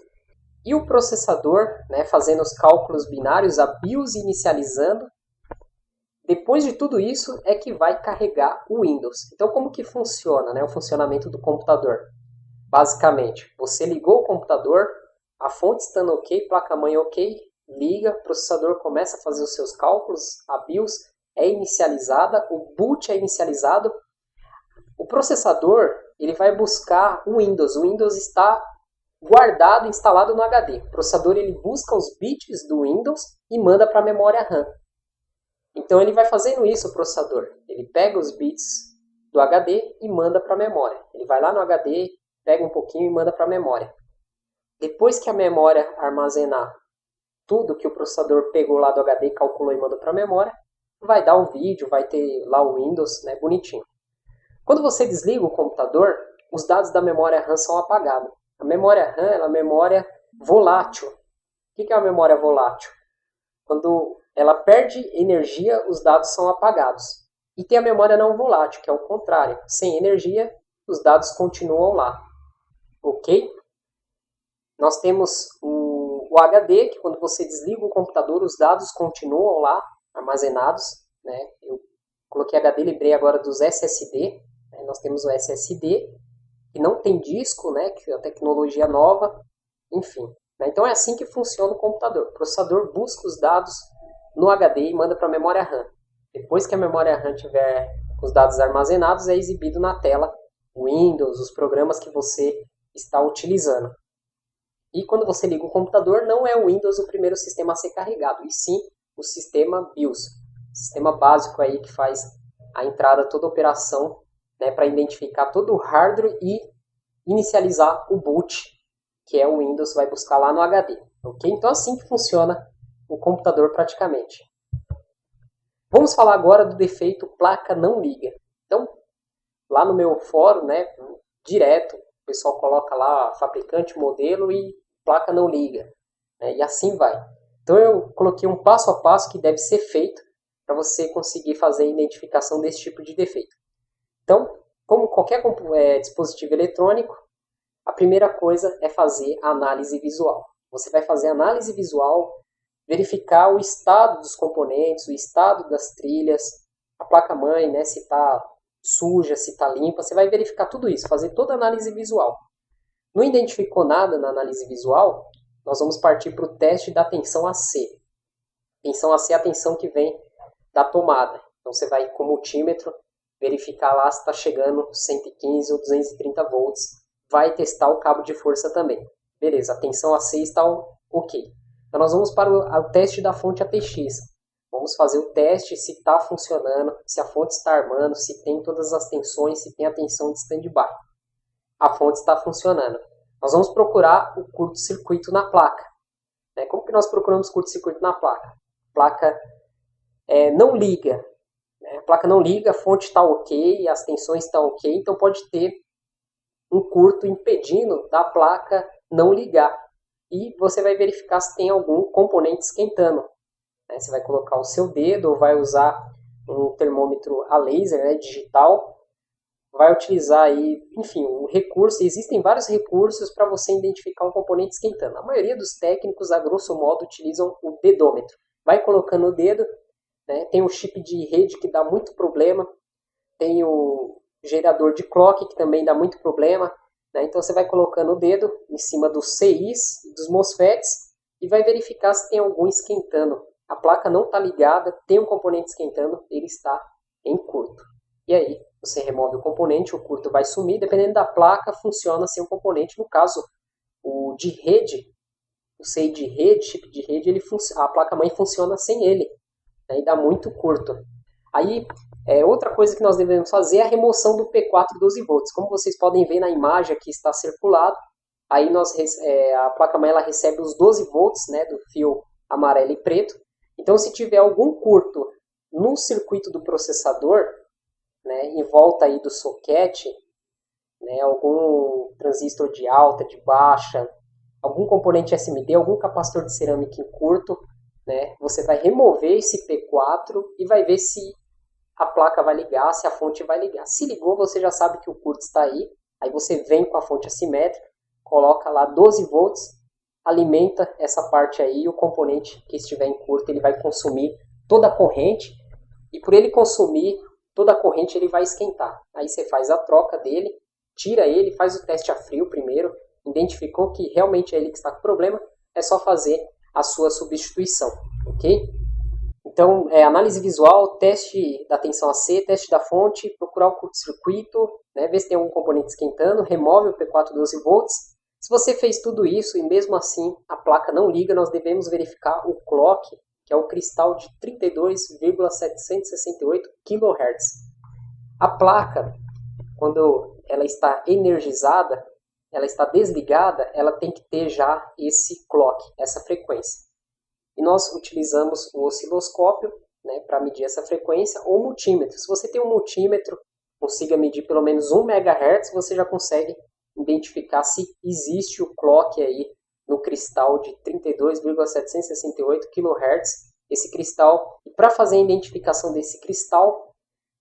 e o processador, né, fazendo os cálculos binários, a BIOS inicializando. Depois de tudo isso é que vai carregar o Windows. Então como que funciona, né, o funcionamento do computador? Basicamente, você ligou o computador, a fonte estando ok, placa-mãe ok, liga, o processador começa a fazer os seus cálculos, a BIOS é inicializada, o boot é inicializado. O processador ele vai buscar o Windows está guardado, instalado no HD. O processador ele busca os bits do Windows e manda para a memória RAM. Então ele vai fazendo isso, o processador. Ele pega os bits do HD e manda para a memória. Ele vai lá no HD, pega um pouquinho e manda para a memória. Depois que a memória armazenar tudo que o processador pegou lá do HD, calculou e mandou para a memória, vai dar o vídeo, vai ter lá o Windows, né, bonitinho. Quando você desliga o computador, os dados da memória RAM são apagados. A memória RAM é uma memória volátil. O que é uma memória volátil? Quando ela perde energia, os dados são apagados. E tem a memória não volátil, que é o contrário. Sem energia, os dados continuam lá. Ok? Nós temos o HD, que quando você desliga o computador, os dados continuam lá, armazenados. Né? Eu coloquei HD, lembrei agora dos SSD. Né? Nós temos o SSD, que não tem disco, né? Que é a tecnologia nova. Enfim. Né? Então é assim que funciona o computador. O processador busca os dados no HD e manda para a memória RAM. Depois que a memória RAM tiver os dados armazenados, é exibido na tela o Windows, os programas que você está utilizando. E quando você liga o computador, não é o Windows o primeiro sistema a ser carregado, e sim o sistema BIOS, sistema básico aí que faz a entrada, toda a operação, né, para identificar todo o hardware e inicializar o boot, que é o Windows, vai buscar lá no HD. Ok? Então assim que funciona o computador praticamente. Vamos falar agora do defeito placa não liga. Então, lá no meu fórum, né, direto, o pessoal coloca lá fabricante, modelo e placa não liga. Né, e assim vai. Então eu coloquei um passo a passo que deve ser feito para você conseguir fazer a identificação desse tipo de defeito. Então, como qualquer dispositivo eletrônico, a primeira coisa é fazer a análise visual. Você vai fazer a análise visual, verificar o estado dos componentes, o estado das trilhas, a placa-mãe, né, se está suja, se está limpa. Você vai verificar tudo isso, fazer toda a análise visual. Não identificou nada na análise visual, nós vamos partir para o teste da tensão AC. Tensão AC é a tensão que vem da tomada. Então você vai com o multímetro verificar lá se está chegando 115 ou 230 volts. Vai testar o cabo de força também. Beleza, a tensão AC está ok. Então nós vamos para o teste da fonte ATX. Vamos fazer o teste se está funcionando, se a fonte está armando, se tem todas as tensões, se tem a tensão de stand-by. A fonte está funcionando. Nós vamos procurar o curto-circuito na placa. Como que nós procuramos curto-circuito na placa? A placa não liga. A placa não liga, a fonte está ok, as tensões estão ok, então pode ter um curto impedindo da placa não ligar. E você vai verificar se tem algum componente esquentando. Você vai colocar o seu dedo ou vai usar um termômetro a laser, né, digital. Vai utilizar aí, enfim, um recurso. Existem vários recursos para você identificar um componente esquentando. A maioria dos técnicos, a grosso modo, utilizam o dedômetro. Vai colocando o dedo, né, tem o chip de rede que dá muito problema, tem o gerador de clock que também dá muito problema. Né? Então você vai colocando o dedo em cima dos CIs, dos MOSFETs, e vai verificar se tem algum esquentando. A placa não está ligada, tem um componente esquentando, ele está em curto. E aí você remove o componente, o curto vai sumir, dependendo da placa funciona sem o componente. No caso, o de rede, o CI de rede, chip de rede, a placa-mãe funciona sem ele, né? E dá muito curto. Aí, outra coisa que nós devemos fazer é a remoção do P4 12 volts. Como vocês podem ver na imagem que está circulado, aí a placa-mãe ela recebe os 12 volts, né, do fio amarelo e preto. Então, se tiver algum curto no circuito do processador, né, em volta aí do soquete, né, algum transistor de alta, de baixa, algum componente SMD, algum capacitor de cerâmica em curto, né, você vai remover esse P4 e vai ver se a placa vai ligar, se a fonte vai ligar. Se ligou, você já sabe que o curto está aí você vem com a fonte assimétrica, coloca lá 12 volts, alimenta essa parte aí e o componente que estiver em curto ele vai consumir toda a corrente e por ele consumir toda a corrente ele vai esquentar. Aí você faz a troca dele, tira ele, faz o teste a frio primeiro, identificou que realmente é ele que está com problema, é só fazer a sua substituição, ok? Então, análise visual, teste da tensão AC, teste da fonte, procurar o curto-circuito, né, ver se tem algum componente esquentando, remove o P4 12 volts. Se você fez tudo isso e mesmo assim a placa não liga, nós devemos verificar o clock, que é o cristal de 32,768 kHz. A placa, quando ela está energizada, ela está desligada, ela tem que ter já esse clock, essa frequência. E nós utilizamos o osciloscópio, né, para medir essa frequência, ou multímetro. Se você tem um multímetro, consiga medir pelo menos 1 MHz, você já consegue identificar se existe o clock aí no cristal de 32,768 kHz. Esse cristal, e para fazer a identificação desse cristal,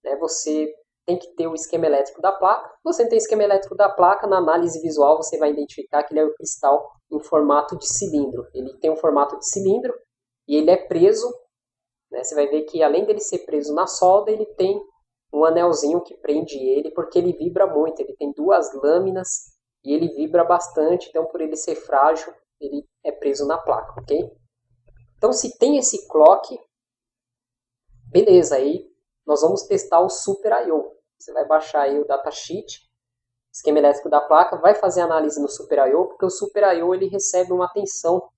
né, você tem que ter o esquema elétrico da placa. Se você não tem o esquema elétrico da placa, na análise visual você vai identificar que ele é o cristal em formato de cilindro. Ele tem um formato de cilindro e ele é preso, né? Você vai ver que além dele ser preso na solda, ele tem um anelzinho que prende ele, porque ele vibra muito. Ele tem 2 lâminas e ele vibra bastante, então por ele ser frágil, ele é preso na placa, ok? Então se tem esse clock, beleza, aí nós vamos testar o Super I/O. Você vai baixar aí o datasheet, esquema elétrico da placa, vai fazer análise no Super I/O, porque o Super I/O ele recebe uma tensão,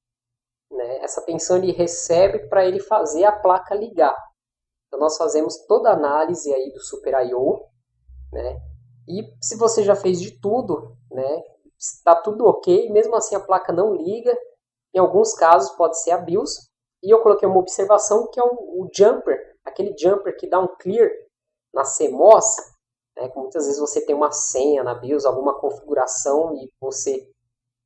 né? Essa tensão ele recebe para ele fazer a placa ligar. Então nós fazemos toda a análise aí do Super I/O, né? E se você já fez de tudo, né, está tudo ok, mesmo assim a placa não liga, em alguns casos pode ser a BIOS, e eu coloquei uma observação que é o jumper, aquele jumper que dá um clear na CMOS, né, que muitas vezes você tem uma senha na BIOS, alguma configuração e você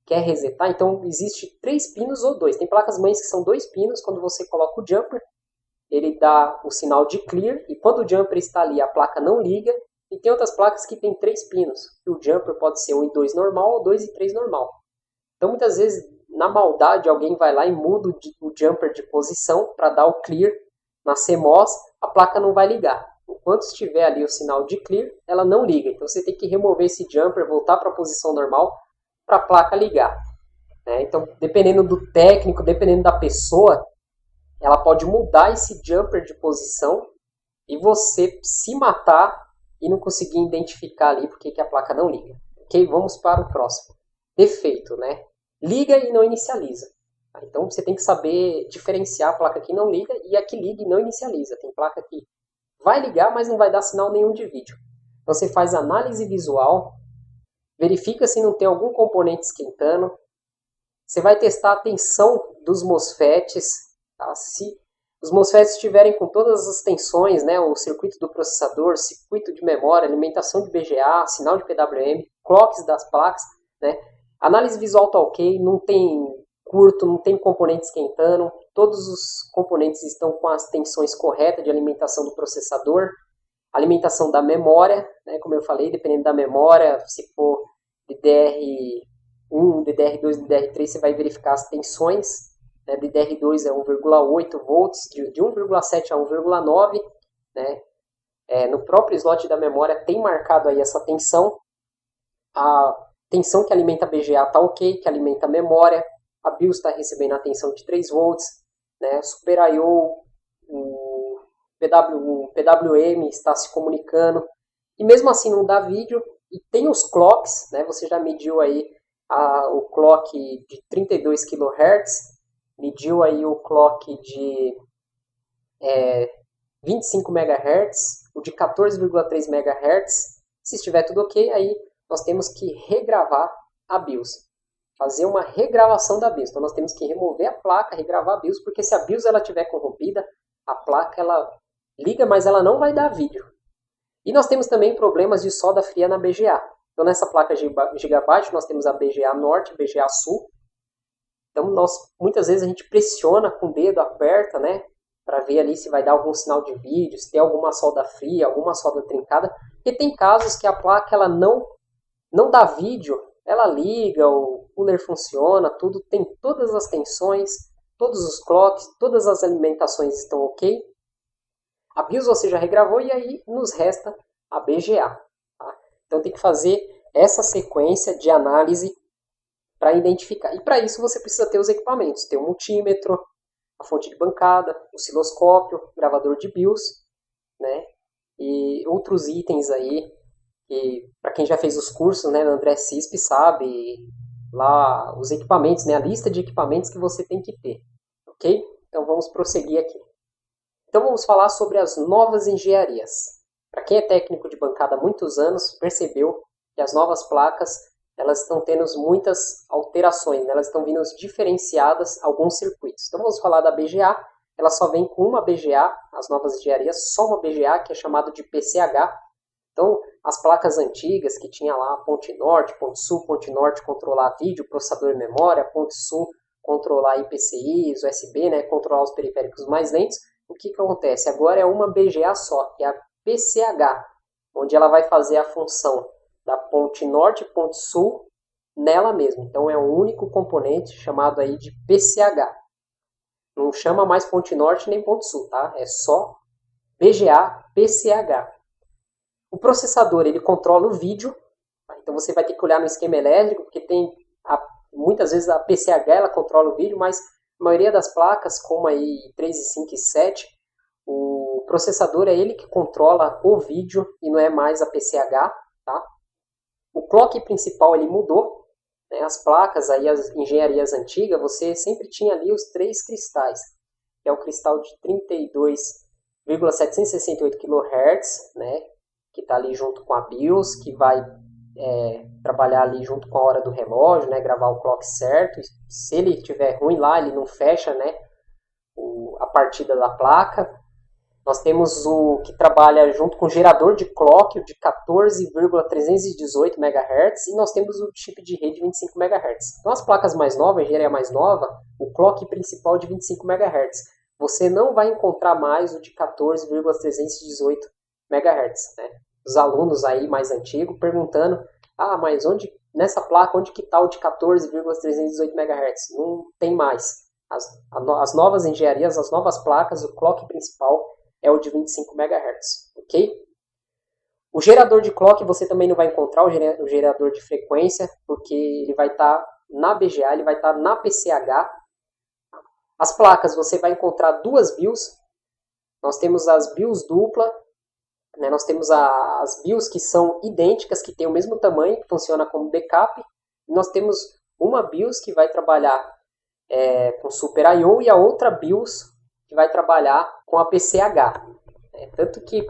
quer resetar, então existe 3 pinos ou 2. Tem placas mães que são 2 pinos, quando você coloca o jumper, ele dá o sinal de clear, e quando o jumper está ali, a placa não liga, e tem outras placas que tem 3 pinos, e o jumper pode ser 1 e 2 normal, ou 2 e 3 normal. Então muitas vezes, na maldade, alguém vai lá e muda o jumper de posição para dar o clear na CMOS, a placa não vai ligar. Enquanto estiver ali o sinal de clear, ela não liga. Então você tem que remover esse jumper, voltar para a posição normal para a placa ligar. Né? Então, dependendo do técnico, dependendo da pessoa, ela pode mudar esse jumper de posição e você se matar e não conseguir identificar ali porque que a placa não liga. Ok? Vamos para o próximo. Defeito, né? Liga e não inicializa. Então você tem que saber diferenciar a placa que não liga e a que liga e não inicializa. Tem placa que vai ligar, mas não vai dar sinal nenhum de vídeo. Então você faz análise visual, verifica se não tem algum componente esquentando. Você vai testar a tensão dos MOSFETs. Tá? Se os MOSFETs estiverem com todas as tensões, né, o circuito do processador, circuito de memória, alimentação de BGA, sinal de PWM, clocks das placas, né, análise visual está ok, não tem curto, não tem componente esquentando, todos os componentes estão com as tensões corretas de alimentação do processador, alimentação da memória, né, como eu falei, dependendo da memória, se for DDR1, DDR2, DDR3, você vai verificar as tensões, né, DDR2 é 1,8 volts, de 1,7 a 1,9, né, no próprio slot da memória tem marcado aí essa tensão, a tensão que alimenta a BGA está ok, que alimenta a memória, a BIOS está recebendo a tensão de 3 volts, né, Super I/O, o PWM está se comunicando, e mesmo assim não dá vídeo, e tem os clocks, né, você já mediu aí o clock de 32 kHz, mediu aí o clock de 25 MHz, o de 14,3 MHz, se estiver tudo ok, aí nós temos que regravar a BIOS, fazer uma regravação da BIOS. Então nós temos que remover a placa, regravar a BIOS, porque se a BIOS ela estiver corrompida, a placa ela liga, mas ela não vai dar vídeo. E nós temos também problemas de solda fria na BGA. Então nessa placa Gigabyte nós temos a BGA Norte, BGA Sul. Então muitas vezes a gente pressiona com o dedo, aperta, né? para ver ali se vai dar algum sinal de vídeo, se tem alguma solda fria, alguma solda trincada, porque tem casos que a placa ela não dá vídeo, ela liga, o cooler funciona, tudo tem todas as tensões, todos os clocks, todas as alimentações estão ok. A BIOS você já regravou e aí nos resta a BGA. Tá? Então tem que fazer essa sequência de análise para identificar. E para isso você precisa ter os equipamentos, ter o multímetro, a fonte de bancada, o osciloscópio, gravador de BIOS, né? E outros itens aí, que para quem já fez os cursos, né, na André CISP sabe, lá os equipamentos, né, a lista de equipamentos que você tem que ter, ok? Então vamos prosseguir aqui. Então vamos falar sobre as novas engenharias. Para quem é técnico de bancada há muitos anos, percebeu que as novas placas elas estão tendo muitas alterações, né? Elas estão vindo diferenciadas alguns circuitos. Então vamos falar da BGA, ela só vem com uma BGA, as novas engenharias, só uma BGA, que é chamado de PCH. Então as placas antigas que tinha lá ponte norte controlar vídeo, processador e memória, ponte sul controlar IPCIs, USB, né? Controlar os periféricos mais lentos. O que acontece? Agora é uma BGA só, que é a PCH, onde ela vai fazer a função da ponte norte e ponte sul nela mesma. Então é um único componente chamado aí de PCH. Não chama mais ponte norte nem ponte sul, tá? É só BGA PCH. O processador ele controla o vídeo, tá? Então você vai ter que olhar no esquema elétrico, porque muitas vezes a PCH ela controla o vídeo, mas a maioria das placas, como aí 3, 5 e 7, o processador é ele que controla o vídeo e não é mais a PCH, tá? O clock principal ele mudou, né? As placas, aí, as engenharias antigas, você sempre tinha ali os 3 cristais, que é o cristal de 32,768 kHz, né? Que está ali junto com a BIOS, que vai trabalhar ali junto com a hora do relógio, né? Gravar o clock certo. Se ele estiver ruim lá, ele não fecha, né? A partida da placa. Nós temos o que trabalha junto com o gerador de clock, o de 14,318 MHz, e nós temos o chip de rede 25 MHz. Então as placas mais novas, a engenharia mais nova, o clock principal de 25 MHz. Você não vai encontrar mais o de 14,318 MHz. Né? Os alunos aí mais antigos perguntando, mas nessa placa, onde que está o de 14,318 MHz? Não tem mais. As novas engenharias, as novas placas, o clock principal é o de 25 MHz, ok? O gerador de clock você também não vai encontrar, o gerador de frequência, porque ele vai estar na BGA, ele vai estar na PCH. As placas você vai encontrar 2 BIOS, nós temos as BIOS dupla, né? Nós temos as BIOS que são idênticas, que têm o mesmo tamanho, que funciona como backup, e nós temos uma BIOS que vai trabalhar com Super I/O e a outra BIOS que vai trabalhar com a PCH. Tanto que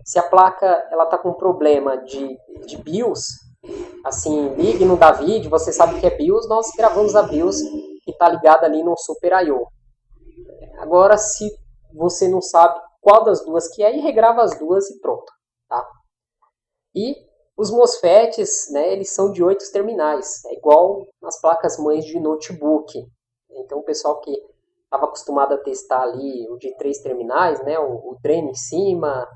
se a placa está com problema de BIOS, assim, liga e não dá vídeo, você sabe que é BIOS, nós gravamos a BIOS que está ligada ali no Super I/O. Agora, se você não sabe qual das duas que é, regrava as duas e pronto. Tá? E os MOSFETs, né, eles são de 8 terminais, é igual as placas mães de notebook. Então o pessoal que estava acostumado a testar ali o de 3 terminais, né, o drain em cima,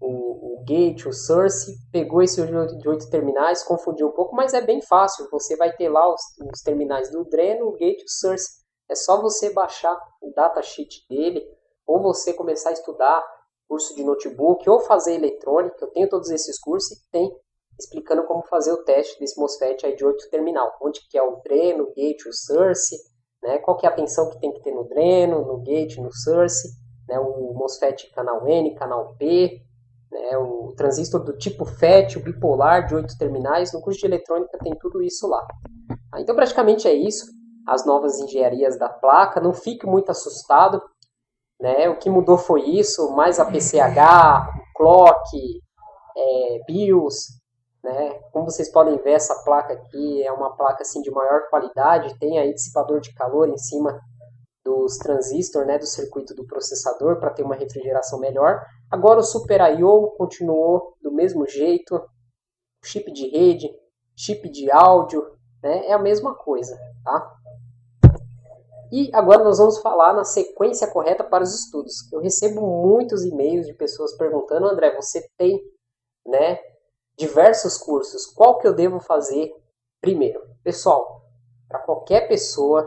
o gate, o source, pegou esse de 8 terminais, confundiu um pouco, mas é bem fácil. Você vai ter lá os terminais do drain, o gate e o source. É só você baixar o datasheet dele, ou você começar a estudar curso de notebook, ou fazer eletrônica. Eu tenho todos esses cursos e tem explicando como fazer o teste desse MOSFET aí de 8 terminal. Onde que é o drain, o gate, o source, né? Qual que é a tensão que tem que ter no dreno, no gate, no source, né? O MOSFET canal N, canal P, né? O transistor do tipo FET, o bipolar de 8 terminais. No curso de eletrônica tem tudo isso lá. Então praticamente é isso, as novas engenharias da placa. Não fique muito assustado, né? O que mudou foi isso, mais a PCH, o clock, BIOS. Né? Como vocês podem ver, essa placa aqui é uma placa assim, de maior qualidade, tem aí dissipador de calor em cima dos transistores, né, do circuito do processador para ter uma refrigeração melhor. Agora o Super I/O continuou do mesmo jeito, chip de rede, chip de áudio, né, é a mesma coisa. Tá? E agora nós vamos falar na sequência correta para os estudos. Eu recebo muitos e-mails de pessoas perguntando, André, você tem, né, diversos cursos, qual que eu devo fazer primeiro? Pessoal, para qualquer pessoa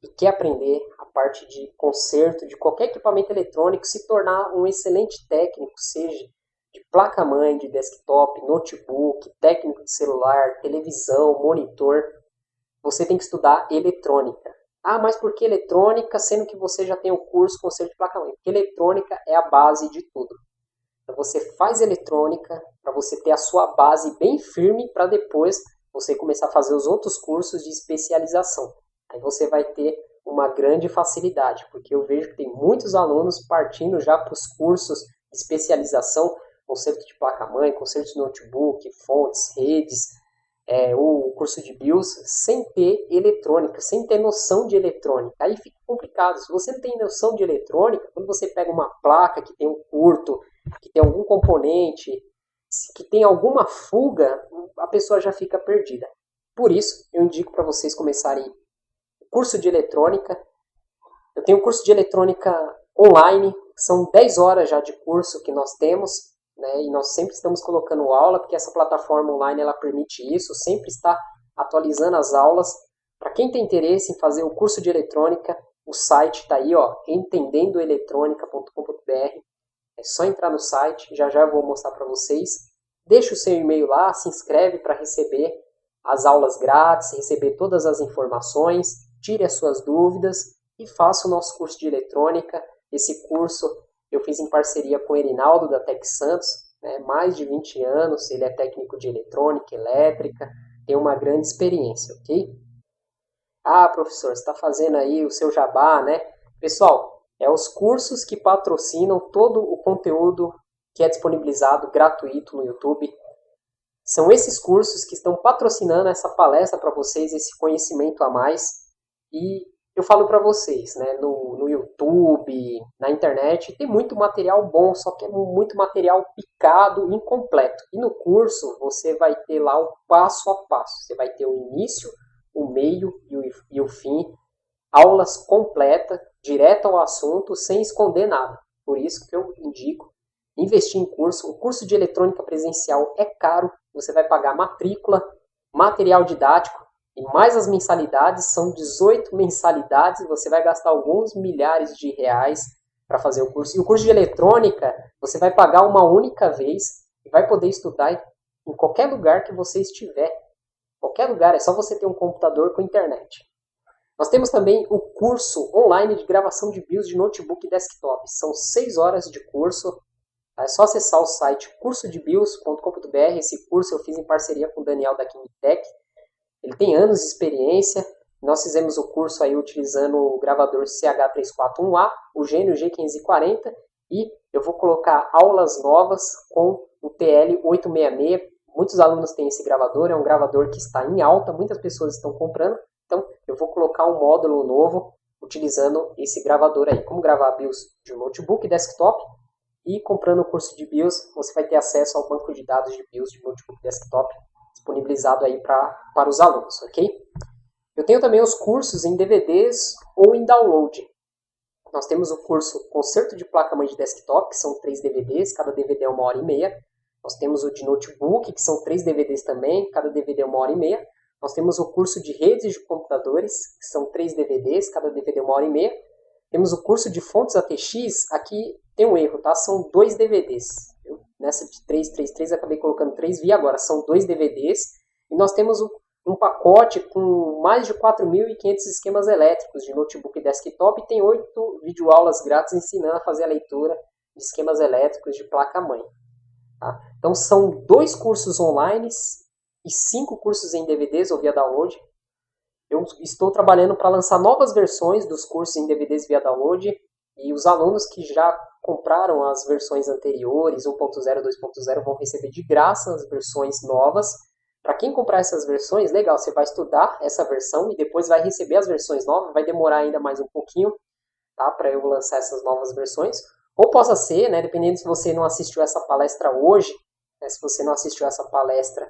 que quer aprender a parte de conserto de qualquer equipamento eletrônico, se tornar um excelente técnico, seja de placa-mãe, de desktop, notebook, técnico de celular, televisão, monitor, você tem que estudar eletrônica. Ah, mas por que eletrônica, sendo que você já tem o curso conserto de placa-mãe? Porque eletrônica é a base de tudo. Então você faz eletrônica para você ter a sua base bem firme para depois você começar a fazer os outros cursos de especialização. Aí você vai ter uma grande facilidade, porque eu vejo que tem muitos alunos partindo já para os cursos de especialização, conserto de placa-mãe, conserto de notebook, fontes, redes, o curso de BIOS, sem ter eletrônica, sem ter noção de eletrônica. Aí fica complicado. Se você não tem noção de eletrônica, quando você pega uma placa que tem um curto, que tem algum componente, que tem alguma fuga, a pessoa já fica perdida. Por isso, eu indico para vocês começarem o curso de eletrônica. Eu tenho um curso de eletrônica online, são 10 horas já de curso que nós temos, né, e nós sempre estamos colocando aula, porque essa plataforma online ela permite isso, sempre está atualizando as aulas. Para quem tem interesse em fazer o curso de eletrônica, o site está aí, ó, entendendoeletronica.com.br. É só entrar no site, já eu vou mostrar para vocês. Deixa o seu e-mail lá, se inscreve para receber as aulas grátis, receber todas as informações, tire as suas dúvidas e faça o nosso curso de eletrônica. Esse curso eu fiz em parceria com o Erinaldo da Tec Santos, né, mais de 20 anos, ele é técnico de eletrônica, elétrica, tem uma grande experiência, ok? Ah, professor, você está fazendo aí o seu jabá, né? Pessoal, os cursos que patrocinam todo o conteúdo que é disponibilizado gratuito no YouTube. São esses cursos que estão patrocinando essa palestra para vocês, esse conhecimento a mais. E eu falo para vocês, né, no YouTube, na internet, tem muito material bom, só que é muito material picado, incompleto. E no curso você vai ter lá o passo a passo. Você vai ter o início, o meio e o fim. Aulas completas, direto ao assunto, sem esconder nada. Por isso que eu indico investir em curso. O curso de eletrônica presencial é caro. Você vai pagar matrícula, material didático, e mais as mensalidades, são 18 mensalidades, você vai gastar alguns milhares de reais para fazer o curso. E o curso de eletrônica, você vai pagar uma única vez e vai poder estudar em qualquer lugar que você estiver. Qualquer lugar, é só você ter um computador com internet. Nós temos também o curso online de gravação de BIOS de notebook e desktop. São 6 horas de curso. É só acessar o site cursodebios.com.br. Esse curso eu fiz em parceria com o Daniel da Kingtech. Ele tem anos de experiência. Nós fizemos o curso aí utilizando o gravador CH341A, o Genio G540, e eu vou colocar aulas novas com o TL866. Muitos alunos têm esse gravador, é um gravador que está em alta, muitas pessoas estão comprando, então eu vou colocar um módulo novo utilizando esse gravador aí. Como gravar BIOS de um notebook e desktop, e comprando o curso de BIOS, você vai ter acesso ao banco de dados de BIOS de notebook e desktop, disponibilizado aí para os alunos, ok? Eu tenho também os cursos em DVDs ou em download. Nós temos o curso Conserto de Placa-Mãe de Desktop, que são 3 DVDs, cada DVD é 1h30. Nós temos o de Notebook, que são 3 DVDs também, cada DVD é 1h30. Nós temos o curso de Redes de Computadores, que são 3 DVDs, cada DVD é 1h30. Temos o curso de Fontes ATX, aqui tem um erro, tá? São 2 DVDs. Nessa de 3 acabei colocando 3, vi agora, são 2 DVDs. E nós temos um pacote com mais de 4.500 esquemas elétricos de notebook e desktop, e tem 8 videoaulas grátis ensinando a fazer a leitura de esquemas elétricos de placa-mãe. Tá? Então são 2 cursos online e 5 cursos em DVDs ou via download. Eu estou trabalhando para lançar novas versões dos cursos em DVDs via download, e os alunos que já compraram as versões anteriores, 1.0, 2.0, vão receber de graça as versões novas. Para quem comprar essas versões, legal, você vai estudar essa versão e depois vai receber as versões novas, vai demorar ainda mais um pouquinho, tá, para eu lançar essas novas versões. Ou possa ser, né, dependendo se você não assistiu essa palestra hoje, né, se você não assistiu essa palestra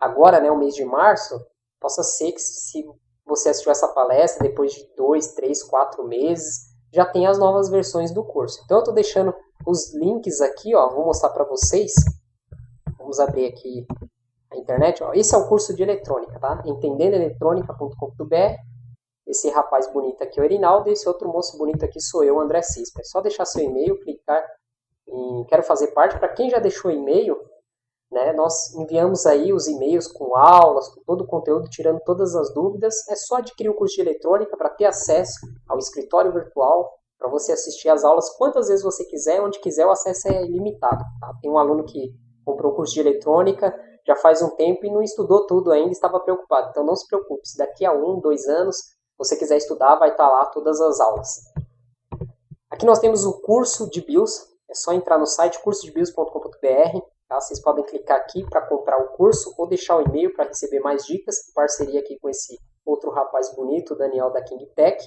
agora, né, o mês de março, possa ser que se você assistiu essa palestra, depois de 2, 3, 4 meses, já tem as novas versões do curso. Então eu estou deixando os links aqui, ó, vou mostrar para vocês. Vamos abrir aqui a internet. Ó. Esse é o curso de eletrônica, tá? Entendendoeletronica.com.br. Esse rapaz bonito aqui é o Erinaldo e esse outro moço bonito aqui sou eu, André Cispa. É só deixar seu e-mail, clicar em Quero Fazer Parte. Para quem já deixou e-mail, né, nós enviamos aí os e-mails com aulas, com todo o conteúdo, tirando todas as dúvidas. É só adquirir o curso de eletrônica para ter acesso ao escritório virtual, para você assistir às aulas quantas vezes você quiser, onde quiser, o acesso é ilimitado. Tá? Tem um aluno que comprou o curso de eletrônica já faz um tempo e não estudou tudo ainda, estava preocupado. Então não se preocupe, se daqui a 1, 2 anos você quiser estudar, vai estar lá todas as aulas. Aqui nós temos o curso de BIOS, é só entrar no site cursodebios.com.br, tá? Vocês podem clicar aqui para comprar o curso ou deixar o e-mail para receber mais dicas, em parceria aqui com esse outro rapaz bonito, o Daniel da King Tech.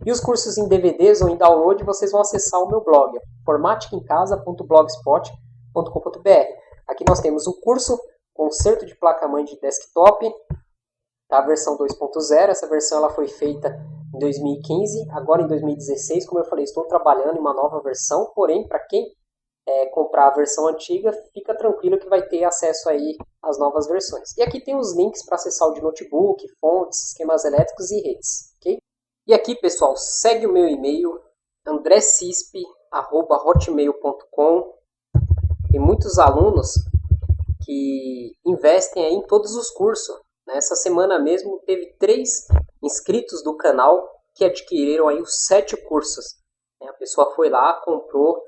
E os cursos em DVDs ou em download, vocês vão acessar o meu blog, formaticaemcasa.blogspot.com.br. Aqui nós temos o curso Conserto de Placa-Mãe de Desktop, a versão 2.0, essa versão ela foi feita em 2015, agora em 2016, como eu falei, estou trabalhando em uma nova versão, porém, para quem comprar a versão antiga, fica tranquilo que vai ter acesso aí às novas versões. E aqui tem os links para acessar o de notebook, fontes, esquemas elétricos e redes, ok? E aqui, pessoal, segue o meu e-mail, andrecispe@hotmail.com. Tem muitos alunos que investem aí em todos os cursos. Essa semana mesmo teve 3 inscritos do canal que adquiriram aí os 7 cursos. A pessoa foi lá, comprou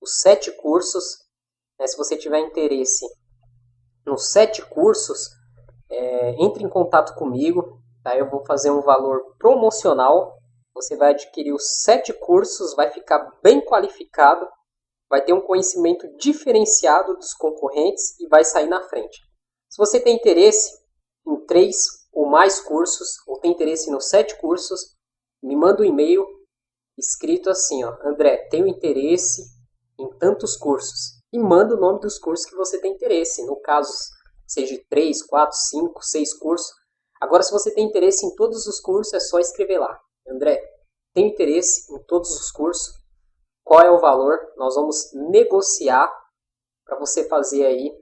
os 7 cursos. Se você tiver interesse nos 7 cursos, entre em contato comigo. Tá? Eu vou fazer um valor promocional. Você vai adquirir os 7 cursos, vai ficar bem qualificado, vai ter um conhecimento diferenciado dos concorrentes e vai sair na frente. Se você tem interesse em 3 ou mais cursos, ou tem interesse nos 7 cursos, me manda um e-mail escrito assim, ó, André, tenho interesse em tantos cursos. E manda o nome dos cursos que você tem interesse. No caso, seja 3, 4, 5, 6 cursos. Agora, se você tem interesse em todos os cursos, é só escrever lá. André, tenho interesse em todos os cursos. Qual é o valor? Nós vamos negociar para você fazer aí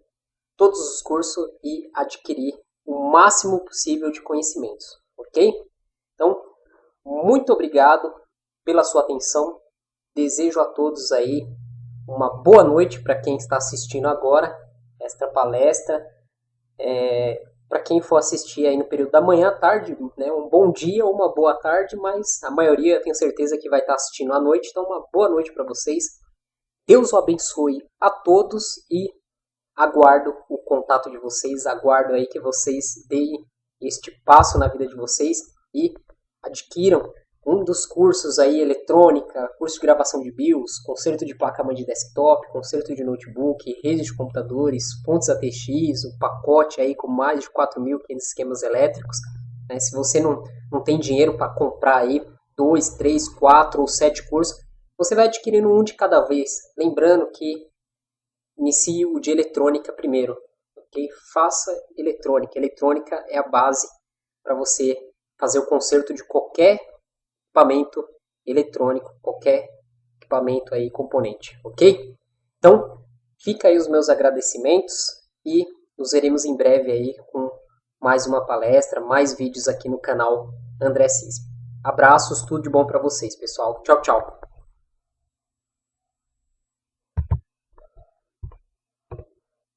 todos os cursos e adquirir o máximo possível de conhecimentos, ok? Então, muito obrigado pela sua atenção. Desejo a todos aí uma boa noite para quem está assistindo agora esta palestra. Para quem for assistir aí no período da manhã, tarde, né, um bom dia ou uma boa tarde, mas a maioria eu tenho certeza que vai estar assistindo à noite, então uma boa noite para vocês. Deus o abençoe a todos e aguardo o contato de vocês, aguardo aí que vocês deem este passo na vida de vocês e adquiram um dos cursos aí, eletrônica, curso de gravação de BIOS, conserto de placa-mãe de desktop, conserto de notebook, rede de computadores, fontes ATX, um pacote aí com mais de 4.500 esquemas elétricos. Né? Se você não tem dinheiro para comprar aí 2, 3, 4 ou 7 cursos, você vai adquirindo um de cada vez. Lembrando que inicie o de eletrônica primeiro, ok? Faça eletrônica. Eletrônica é a base para você fazer o conserto de qualquer equipamento eletrônico, qualquer equipamento aí, componente, ok? Então, fica aí os meus agradecimentos e nos veremos em breve aí com mais uma palestra, mais vídeos aqui no canal André Cispa. Abraços, tudo de bom para vocês, pessoal. Tchau, tchau.